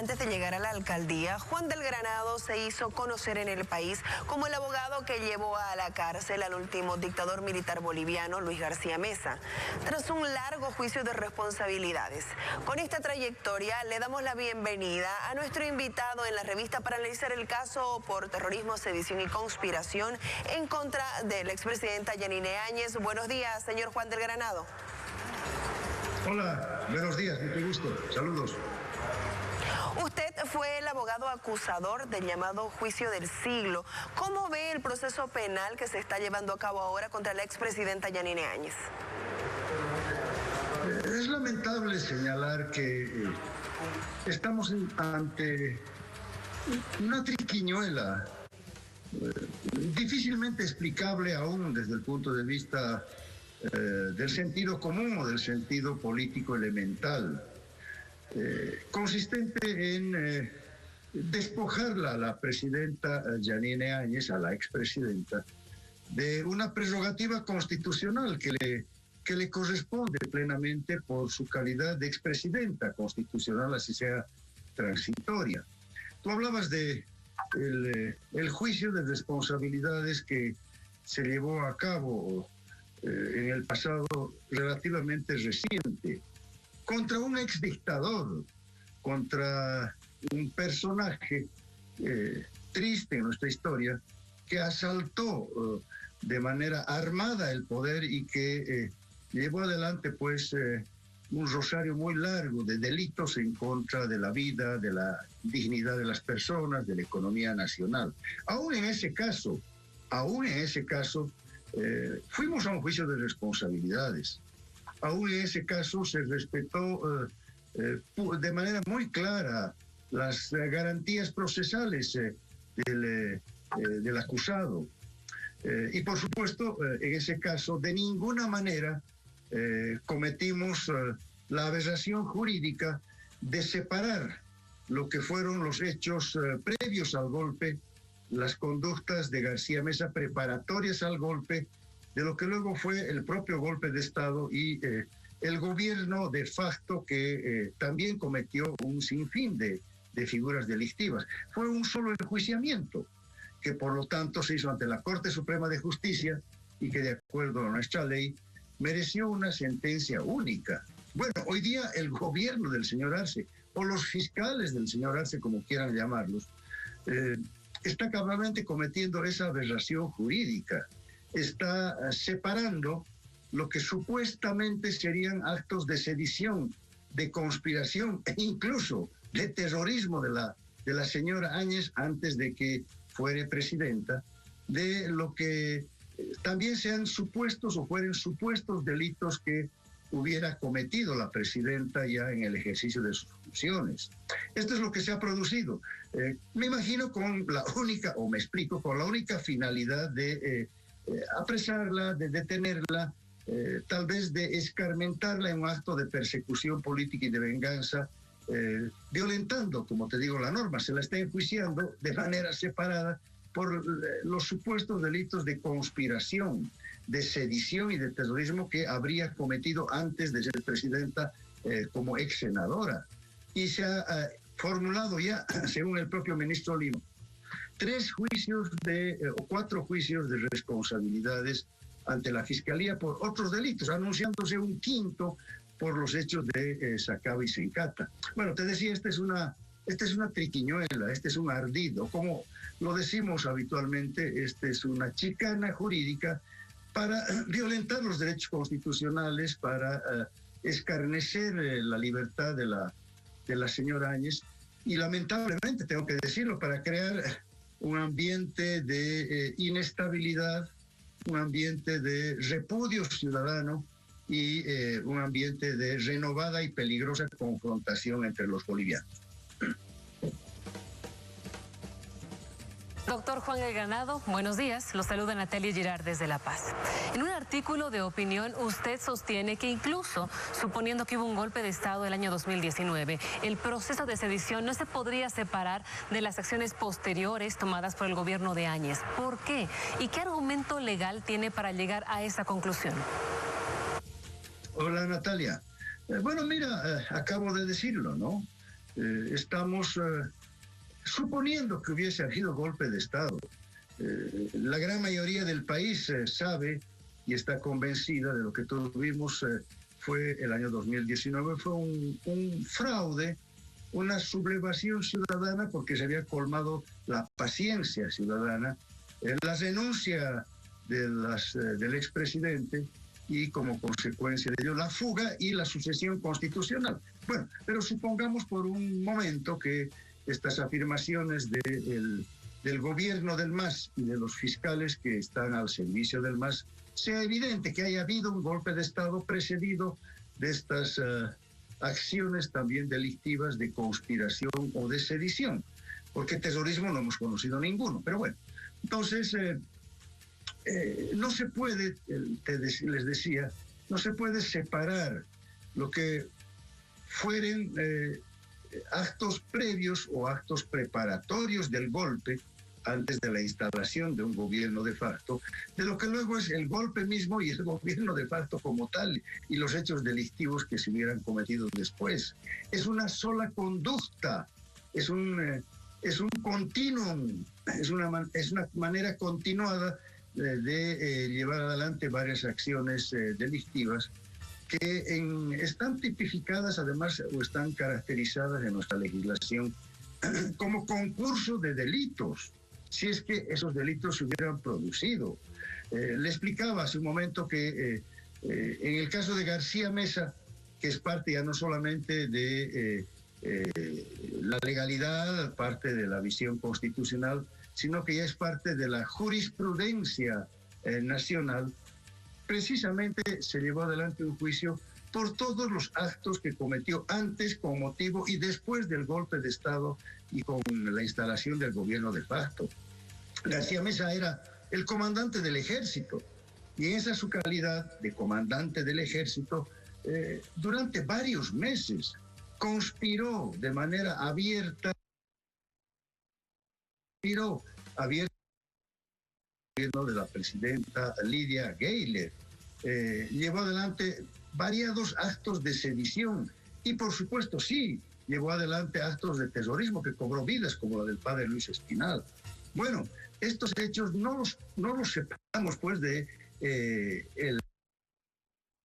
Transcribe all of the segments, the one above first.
Antes de llegar a la alcaldía, Juan del Granado se hizo conocer en el país como el abogado que llevó a la cárcel al último dictador militar boliviano, Luis García Meza, tras un largo juicio de responsabilidades. Con esta trayectoria le damos la bienvenida a nuestro invitado en la revista para analizar el caso por terrorismo, sedición y conspiración en contra de la expresidenta Yanine Áñez. Buenos días, señor Juan del Granado. Hola, buenos días, mucho gusto. Saludos. Usted fue el abogado acusador del llamado juicio del siglo. ¿Cómo ve el proceso penal que se está llevando a cabo ahora contra la expresidenta Yanine Áñez? Es lamentable señalar que estamos ante una triquiñuela difícilmente explicable aún desde el punto de vista del sentido común o del sentido político elemental, consistente en despojarla a la presidenta Yanine Áñez, a la expresidenta, de una prerrogativa constitucional que le corresponde plenamente por su calidad de expresidenta constitucional, así sea transitoria. Tú hablabas de el juicio de responsabilidades que se llevó a cabo en el pasado relativamente reciente, contra un exdictador, contra un personaje triste en nuestra historia, que asaltó de manera armada el poder y que llevó adelante pues un rosario muy largo de delitos en contra de la vida, de la dignidad de las personas, de la economía nacional. Aún en ese caso, fuimos a un juicio de responsabilidades. Aún en ese caso se respetó de manera muy clara las garantías procesales del acusado. Y por supuesto, en ese caso, de ninguna manera cometimos la aberración jurídica de separar lo que fueron los hechos previos al golpe, las conductas de García Meza preparatorias al golpe, de lo que luego fue el propio golpe de Estado y el gobierno de facto que también cometió un sinfín de figuras delictivas. Fue un solo enjuiciamiento, que por lo tanto se hizo ante la Corte Suprema de Justicia y que de acuerdo a nuestra ley mereció una sentencia única. Bueno, hoy día el gobierno del señor Arce, o los fiscales del señor Arce, como quieran llamarlos, está cabalmente cometiendo esa aberración jurídica. Está separando lo que supuestamente serían actos de sedición, de conspiración e incluso de terrorismo de la señora Áñez antes de que fuere presidenta, de lo que también sean supuestos o fueran supuestos delitos que hubiera cometido la presidenta ya en el ejercicio de sus funciones. Esto es lo que se ha producido. Me imagino con la única, o me explico, con la única finalidad de apresarla, de detenerla, tal vez de escarmentarla en un acto de persecución política y de venganza, violentando, como te digo, la norma. Se la está enjuiciando de manera separada por los supuestos delitos de conspiración, de sedición y de terrorismo que habría cometido antes de ser presidenta como ex senadora. Y se ha formulado ya, según el propio ministro Lima, 4 juicios de responsabilidades ante la Fiscalía por otros delitos, anunciándose un quinto por los hechos de Sacaba y Sencata. Bueno, te decía, esta es una triquiñuela, este es un ardido, como lo decimos habitualmente, es una chicana jurídica para violentar los derechos constitucionales, para escarnecer la libertad de la señora Áñez y lamentablemente, tengo que decirlo, para crear un ambiente de inestabilidad, un ambiente de repudio ciudadano y un ambiente de renovada y peligrosa confrontación entre los bolivianos. Doctor Juan del Granado, buenos días. Los saluda Natalia Girard desde La Paz. En un artículo de opinión, usted sostiene que incluso suponiendo que hubo un golpe de Estado el año 2019, el proceso de sedición no se podría separar de las acciones posteriores tomadas por el gobierno de Áñez. ¿Por qué? ¿Y qué argumento legal tiene para llegar a esa conclusión? Hola, Natalia. Bueno, mira, acabo de decirlo, ¿no? estamos suponiendo que hubiese habido golpe de Estado. La gran mayoría del país sabe y está convencida de lo que tuvimos fue el año 2019, fue un fraude, una sublevación ciudadana porque se había colmado la paciencia ciudadana, la renuncia del expresidente y como consecuencia de ello la fuga y la sucesión constitucional. Bueno, pero supongamos por un momento que estas afirmaciones del gobierno del MAS y de los fiscales que están al servicio del MAS, sea evidente que haya habido un golpe de Estado precedido de estas acciones también delictivas de conspiración o de sedición, porque terrorismo no hemos conocido ninguno. Pero bueno, entonces no se puede, les decía, no se puede separar lo que fueren actos previos o actos preparatorios del golpe antes de la instalación de un gobierno de facto, de lo que luego es el golpe mismo y el gobierno de facto como tal, y los hechos delictivos que se hubieran cometido después. Es una sola conducta, es un continuum, es una manera continuada de llevar adelante varias acciones delictivas que están tipificadas además o están caracterizadas en nuestra legislación como concurso de delitos, si es que esos delitos se hubieran producido. Le explicaba hace un momento que en el caso de García Mesa, que es parte ya no solamente de la legalidad, parte de la visión constitucional, sino que ya es parte de la jurisprudencia nacional, precisamente se llevó adelante un juicio por todos los actos que cometió antes, con motivo y después del golpe de Estado y con la instalación del gobierno de facto. García Mesa era el comandante del ejército y en esa su calidad de comandante del ejército, durante varios meses conspiró de manera abierta, el gobierno de la presidenta Lidia Gayler, llevó adelante variados actos de sedición y por supuesto sí, llevó adelante actos de terrorismo que cobró vidas como la del padre Luis Espinal. Bueno, estos hechos no los separamos pues de el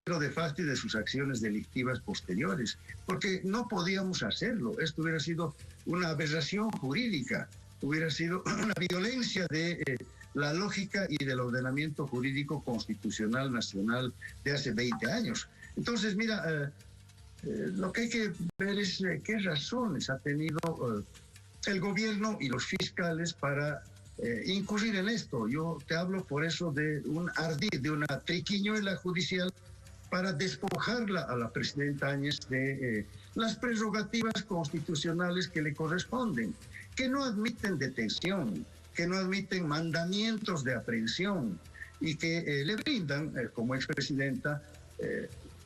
de facto y de sus acciones delictivas posteriores, porque no podíamos hacerlo. Esto hubiera sido una aberración jurídica, hubiera sido una violencia de la lógica y del ordenamiento jurídico constitucional nacional de hace 20 años. Entonces, mira, lo que hay que ver es qué razones ha tenido el gobierno y los fiscales para incurrir en esto. Yo te hablo por eso de un ardid, de una triquiñuela judicial para despojarla a la presidenta Áñez de las prerrogativas constitucionales que le corresponden, que no admiten detención, que no admiten mandamientos de aprehensión y que le brindan, como expresidenta,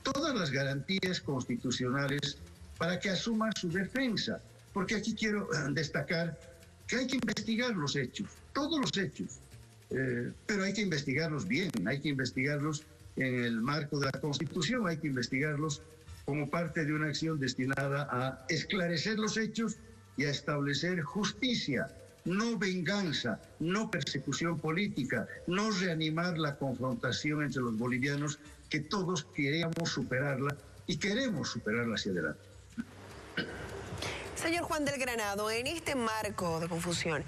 todas las garantías constitucionales para que asuma su defensa. Porque aquí quiero destacar que hay que investigar los hechos, todos los hechos, pero hay que investigarlos bien, hay que investigarlos en el marco de la Constitución, hay que investigarlos como parte de una acción destinada a esclarecer los hechos y a establecer justicia, no venganza, no persecución política, no reanimar la confrontación entre los bolivianos, que todos queremos superarla y queremos superarla hacia adelante. Señor Juan del Granado, en este marco de confusión,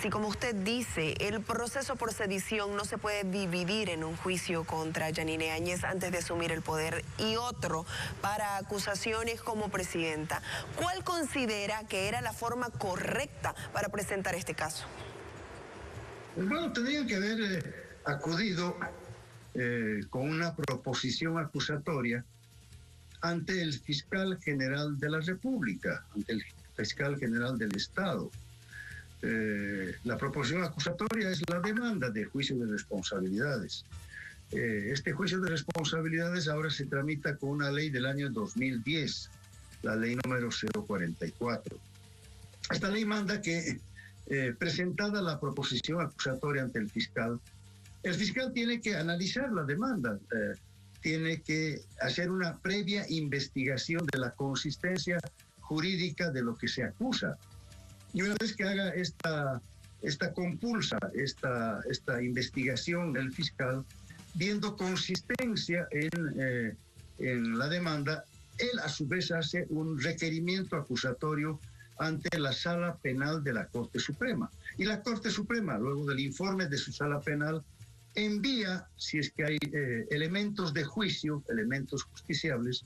si como usted dice, el proceso por sedición no se puede dividir en un juicio contra Yanine Áñez antes de asumir el poder y otro para acusaciones como presidenta, ¿cuál considera que era la forma correcta para presentar este caso? Bueno, tendrían que haber acudido con una proposición acusatoria ante el fiscal general de la República, ante el fiscal general del Estado. La proposición acusatoria es la demanda de juicio de responsabilidades. Este juicio de responsabilidades ahora se tramita con una ley del año 2010, la ley número 044. Esta ley manda que, presentada la proposición acusatoria ante el fiscal tiene que analizar la demanda, tiene que hacer una previa investigación de la consistencia jurídica de lo que se acusa. Y una vez que haga esta compulsa, esta investigación del fiscal, viendo consistencia en la demanda, él a su vez hace un requerimiento acusatorio ante la Sala Penal de la Corte Suprema. Y la Corte Suprema, luego del informe de su Sala Penal, envía, si es que hay elementos de juicio, elementos justiciables,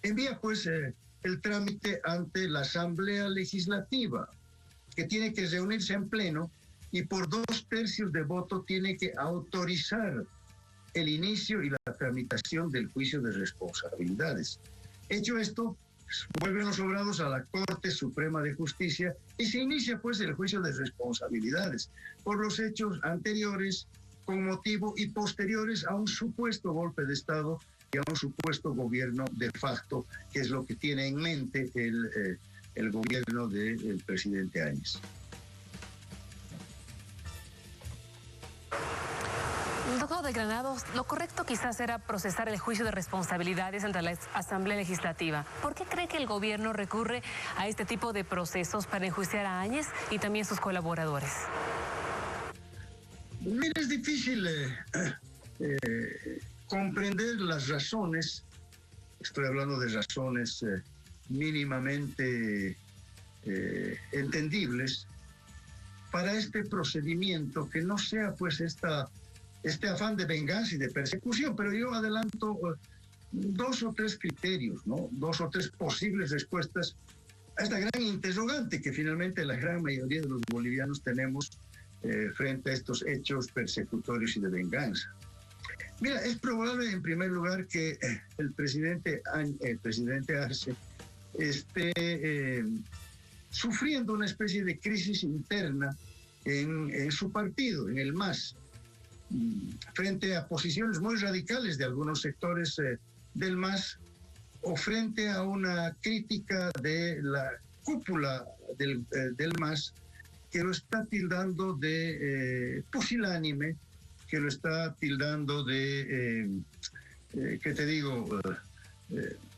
envía pues el trámite ante la Asamblea Legislativa, que tiene que reunirse en pleno y por 2/3 de voto tiene que autorizar el inicio y la tramitación del juicio de responsabilidades. Hecho esto, vuelven los obrados a la Corte Suprema de Justicia y se inicia pues el juicio de responsabilidades por los hechos anteriores, con motivo y posteriores a un supuesto golpe de Estado y a un supuesto gobierno de facto, que es lo que tiene en mente el gobierno del presidente Áñez. Doctor de Granados, lo correcto quizás era procesar el juicio de responsabilidades ante la Asamblea Legislativa. ¿Por qué cree que el gobierno recurre a este tipo de procesos para enjuiciar a Áñez y también sus colaboradores? Mira, es difícil comprender las razones, estoy hablando de razones mínimamente entendibles, para este procedimiento que no sea pues este afán de venganza y de persecución, pero yo adelanto 2 o 3 criterios, ¿no? 2 o 3 posibles respuestas a esta gran interrogante que finalmente la gran mayoría de los bolivianos tenemos frente a estos hechos persecutorios y de venganza. Mira, es probable en primer lugar que el presidente Arce esté sufriendo una especie de crisis interna en su partido, en el MAS, frente a posiciones muy radicales de algunos sectores del MAS o frente a una crítica de la cúpula del MAS que lo está tildando de pusilánime, que lo está tildando de, ¿qué te digo?,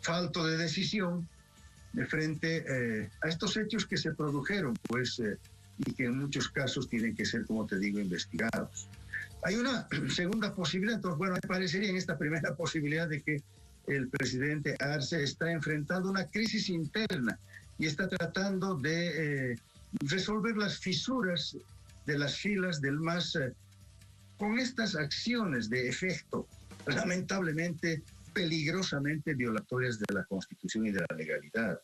falto de decisión frente a estos hechos que se produjeron, pues, y que en muchos casos tienen que ser, como te digo, investigados. Hay una segunda posibilidad, entonces, bueno, me parecería en esta primera posibilidad de que el presidente Arce está enfrentando una crisis interna y está tratando de resolver las fisuras de las filas del MAS con estas acciones de efecto lamentablemente, peligrosamente violatorias de la Constitución y de la legalidad.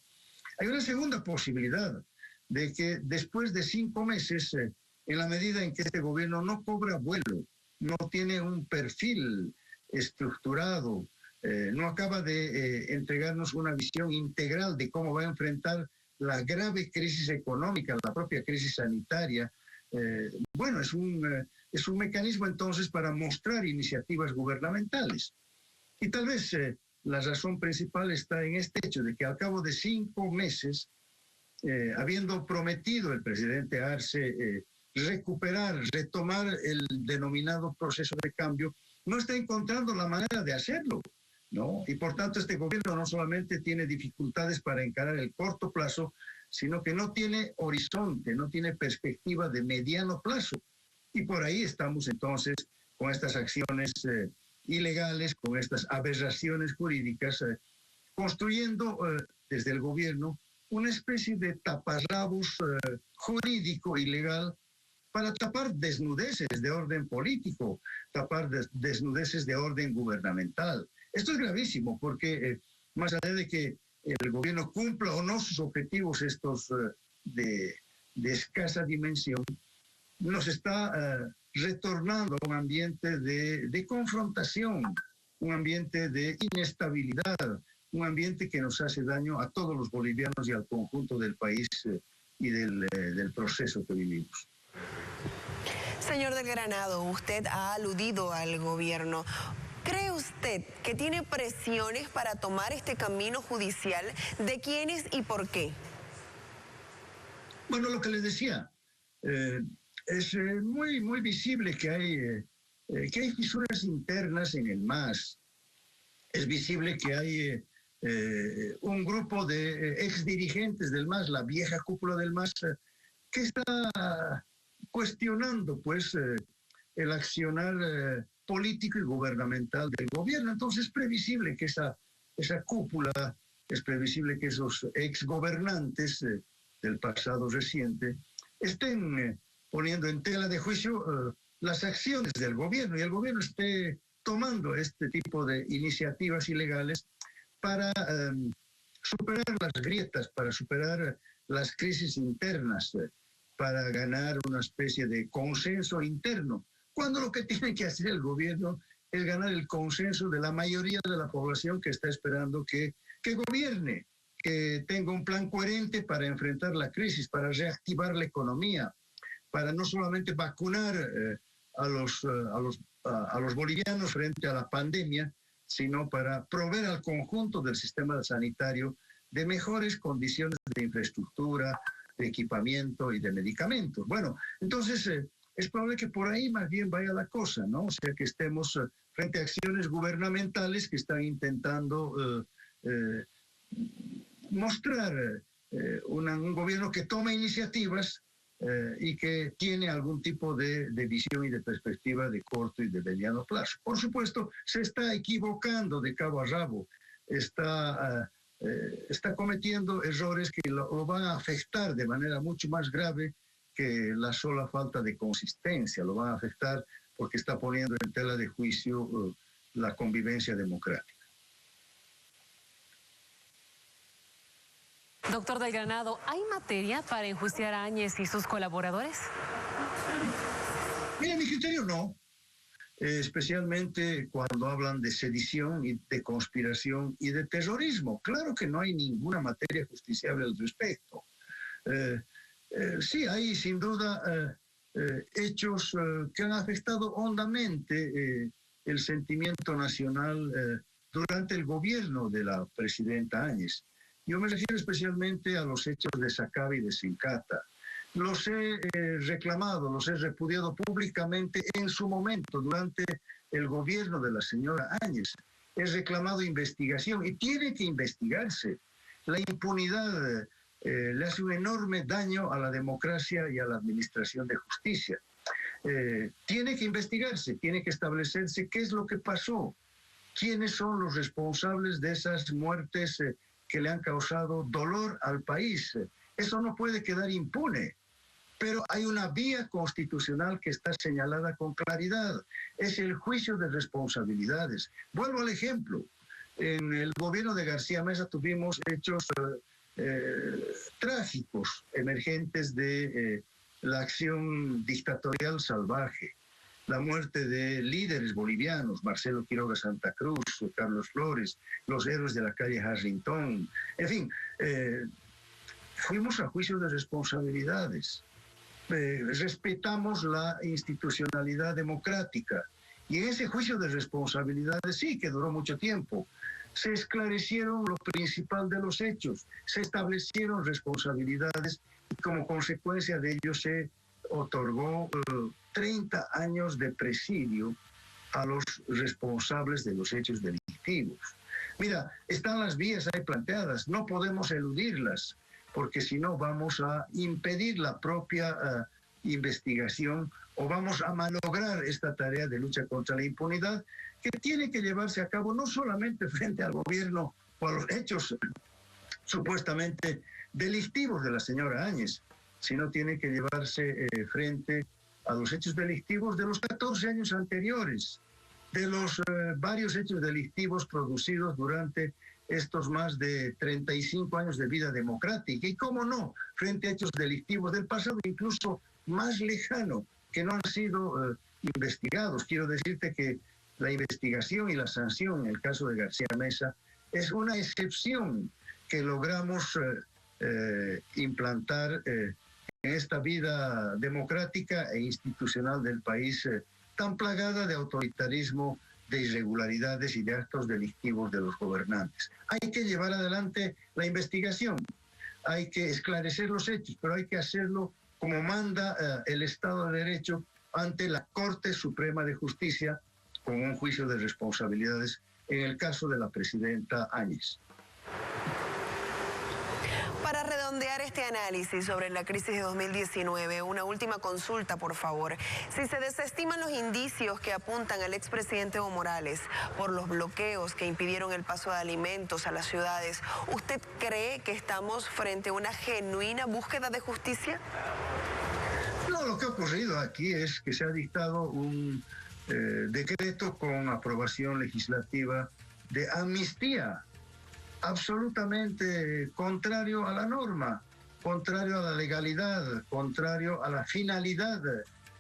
Hay una segunda posibilidad de que después de 5 meses, en la medida en que este gobierno no cobra vuelo, no tiene un perfil estructurado, no acaba de entregarnos una visión integral de cómo va a enfrentar la grave crisis económica, la propia crisis sanitaria. Bueno, es un mecanismo entonces para mostrar iniciativas gubernamentales. Y tal vez la razón principal está en este hecho de que al cabo de 5 meses, habiendo prometido el presidente Arce retomar el denominado proceso de cambio, no está encontrando la manera de hacerlo, ¿no? Y por tanto este gobierno no solamente tiene dificultades para encarar el corto plazo, sino que no tiene horizonte, no tiene perspectiva de mediano plazo. Y por ahí estamos entonces con estas acciones ilegales, con estas aberraciones jurídicas, construyendo desde el gobierno una especie de taparrabos jurídico y legal para tapar desnudeces de orden político, tapar desnudeces de orden gubernamental. Esto es gravísimo porque más allá de que el gobierno cumpla o no sus objetivos estos de escasa dimensión, nos está retornando a un ambiente de confrontación, un ambiente de inestabilidad, un ambiente que nos hace daño a todos los bolivianos y al conjunto del país y del proceso que vivimos. Señor del Granado, usted ha aludido al gobierno. ¿Cree usted que tiene presiones para tomar este camino judicial? ¿De quiénes y por qué? Bueno, lo que les decía, es muy visible que hay fisuras internas en el MAS. Es visible que hay un grupo de exdirigentes del MAS, la vieja cúpula del MAS, que está cuestionando pues el accionar político y gubernamental del gobierno. Entonces es previsible que esa cúpula, es previsible que esos exgobernantes del pasado reciente estén poniendo en tela de juicio las acciones del gobierno, y el gobierno esté tomando este tipo de iniciativas ilegales para superar las grietas, para superar las crisis internas, para ganar una especie de consenso interno, cuando lo que tiene que hacer el gobierno es ganar el consenso de la mayoría de la población que está esperando que gobierne, que tenga un plan coherente para enfrentar la crisis, para reactivar la economía, para no solamente vacunar a los bolivianos frente a la pandemia, sino para proveer al conjunto del sistema sanitario de mejores condiciones de infraestructura, de equipamiento y de medicamentos. Bueno, entonces es probable que por ahí más bien vaya la cosa, ¿no? O sea, que estemos frente a acciones gubernamentales que están intentando mostrar un gobierno que toma iniciativas y que tiene algún tipo de visión y de perspectiva de corto y de mediano plazo. Por supuesto, se está equivocando de cabo a rabo, está cometiendo errores que lo van a afectar de manera mucho más grave que la sola falta de consistencia, lo van a afectar porque está poniendo en tela de juicio la convivencia democrática. Doctor del Granado, ¿hay materia para enjuiciar a Áñez y sus colaboradores? Mira, en mi criterio no, especialmente cuando hablan de sedición y de conspiración y de terrorismo. Claro que no hay ninguna materia justiciable al respecto. Sí, hay sin duda hechos que han afectado hondamente el sentimiento nacional durante el gobierno de la presidenta Áñez. Yo me refiero especialmente a los hechos de Sacaba y de Sincata. Los he reclamado, los he repudiado públicamente en su momento, durante el gobierno de la señora Áñez. He reclamado investigación y tiene que investigarse. La impunidad le hace un enorme daño a la democracia y a la administración de justicia. Tiene que investigarse, tiene que establecerse qué es lo que pasó, quiénes son los responsables de esas muertes que le han causado dolor al país. Eso no puede quedar impune, pero hay una vía constitucional que está señalada con claridad. Es el juicio de responsabilidades. Vuelvo al ejemplo. En el gobierno de García Mesa tuvimos hechos trágicos, emergentes de la acción dictatorial salvaje. La muerte de líderes bolivianos, Marcelo Quiroga Santa Cruz, Carlos Flores, los héroes de la calle Harrington. En fin, fuimos a juicio de responsabilidades. Respetamos la institucionalidad democrática. Y en ese juicio de responsabilidades, sí, que duró mucho tiempo, se esclarecieron lo principal de los hechos, se establecieron responsabilidades y como consecuencia de ello se otorgó 30 años de presidio a los responsables de los hechos delictivos. Mira, están las vías ahí planteadas, no podemos eludirlas, porque si no vamos a impedir la propia investigación o vamos a malograr esta tarea de lucha contra la impunidad que tiene que llevarse a cabo no solamente frente al gobierno o a los hechos supuestamente delictivos de la señora Áñez, sino tiene que llevarse frente a los hechos delictivos de los 14 años anteriores, de los varios hechos delictivos producidos durante estos más de 35 años de vida democrática. Y cómo no, frente a hechos delictivos del pasado, incluso más lejano, que no han sido investigados. Quiero decirte que la investigación y la sanción en el caso de García Mesa es una excepción que logramos implantar en esta vida democrática e institucional del país tan plagada de autoritarismo, de irregularidades y de actos delictivos de los gobernantes. Hay que llevar adelante la investigación, hay que esclarecer los hechos, pero hay que hacerlo como manda el Estado de Derecho ante la Corte Suprema de Justicia con un juicio de responsabilidades en el caso de la presidenta Áñez. este análisis sobre la crisis de 2019, una última consulta, por favor. Si se desestiman los indicios que apuntan al expresidente Evo Morales por los bloqueos que impidieron el paso de alimentos a las ciudades, ¿usted cree que estamos frente a una genuina búsqueda de justicia? No, lo que ha ocurrido aquí es que se ha dictado un decreto con aprobación legislativa de amnistía, absolutamente contrario a la norma, contrario a la legalidad, contrario a la finalidad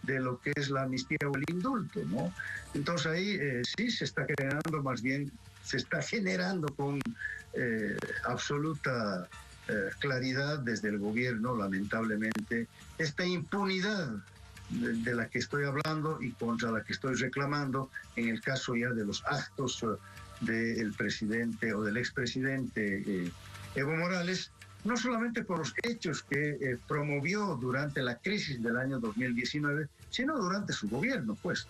de lo que es la amnistía o el indulto, ¿no? Entonces ahí sí se está generando, más bien se está generando con absoluta claridad desde el gobierno, lamentablemente, esta impunidad de la que estoy hablando y contra la que estoy reclamando en el caso ya de los actos del presidente o del expresidente Evo Morales, no solamente por los hechos que promovió durante la crisis del año 2019, sino durante su gobierno, pues.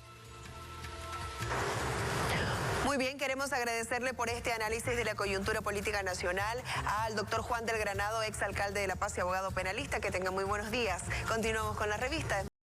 Muy bien, queremos agradecerle por este análisis de la coyuntura política nacional al doctor Juan del Granado, exalcalde de La Paz y abogado penalista. Que tenga muy buenos días. Continuamos con la revista.